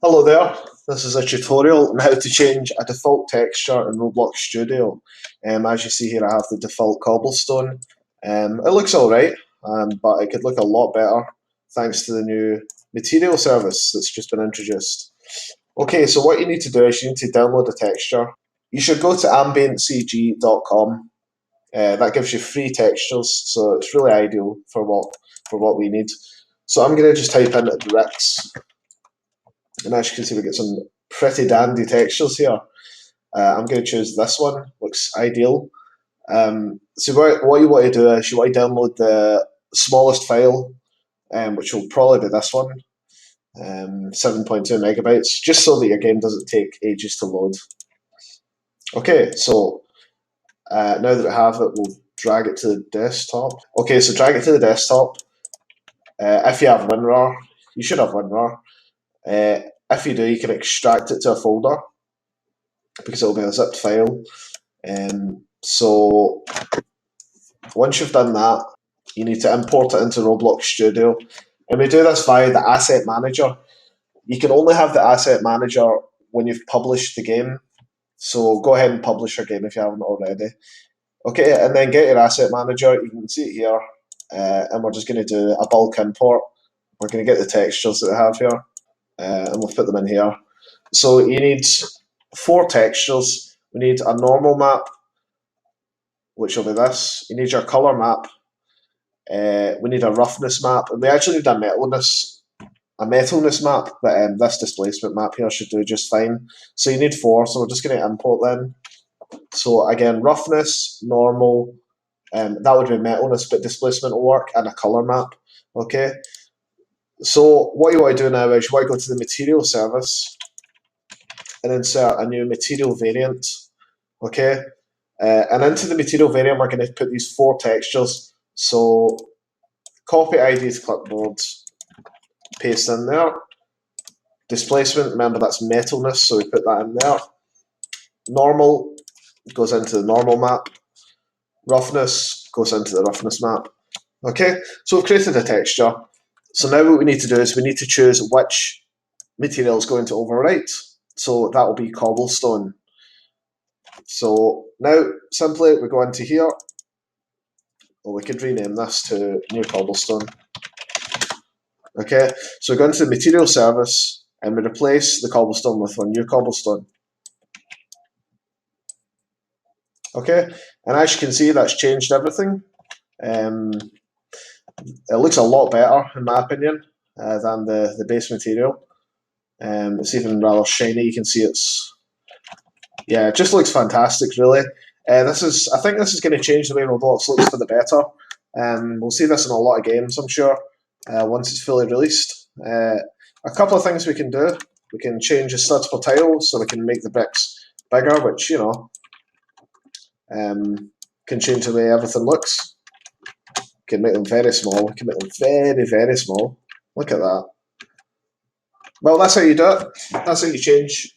Hello there, this is a tutorial on how to change a default texture in Roblox Studio. As you see here, I have the default cobblestone. It looks alright, but it could look a lot better thanks to the new material service that's just been introduced. Okay, so what you need to do is you need to download the texture. You should go to ambientcg.com. That gives you free textures, so it's really ideal for what we need. So I'm going to just type in bricks. And as you can see, we get some pretty dandy textures here. I'm going to choose this one, looks ideal. So what you want to do is you want to download the smallest file, which will probably be this one, 7.2 megabytes, just so that your game doesn't take ages to load. Okay, so now that we have it, we'll drag it to the desktop. Okay, so drag it to the desktop. If you have WinRAR, you should have WinRAR. If you do, you can extract it to a folder because it'll be a zipped file. So once you've done that, you need to import it into Roblox Studio. And we do this via the asset manager. You can only have the asset manager when you've published the game. So go ahead and publish your game if you haven't already. Okay, and then get your asset manager. You can see it here. And we're just going to do a bulk import. We're going to get the textures that we have here. And we'll put them in here. So you need 4 textures. We need a normal map, which will be this. You need your color map. We need a roughness map, and we actually need a metalness map, but this displacement map here should do just fine. So you need 4, so we're just going to import them. So again, roughness, normal, that would be metalness, but displacement will work, and a color map. Okay. So what you want to do now is you want to go to the material service and insert a new material variant. Okay. And into the material variant, we're going to put these 4 textures. So copy ID to clipboard, paste in there. Displacement, remember that's metalness, so we put that in there. Normal goes into the normal map. Roughness goes into the roughness map. Okay, so we've created a texture. So now what we need to do is we need to choose which material is going to overwrite. So that will be cobblestone. So now simply we go into here. Well, we could rename this to new cobblestone. Okay, so we go into the material service and we replace the cobblestone with one new cobblestone. Okay, and as you can see, that's changed everything. It looks a lot better, in my opinion, than the base material. It's even rather shiny. You can see it just looks fantastic, really. I think this is going to change the way Roblox looks for the better. We'll see this in a lot of games, I'm sure, once it's fully released. A couple of things we can do. We can change the studs per tile, so we can make the bricks bigger, which, you know, can change the way everything looks. We can make them very small. We can make them very, very small. Look at that. Well, that's how you do it. That's how you change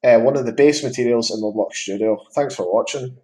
one of the base materials in Roblox Studio. Thanks for watching.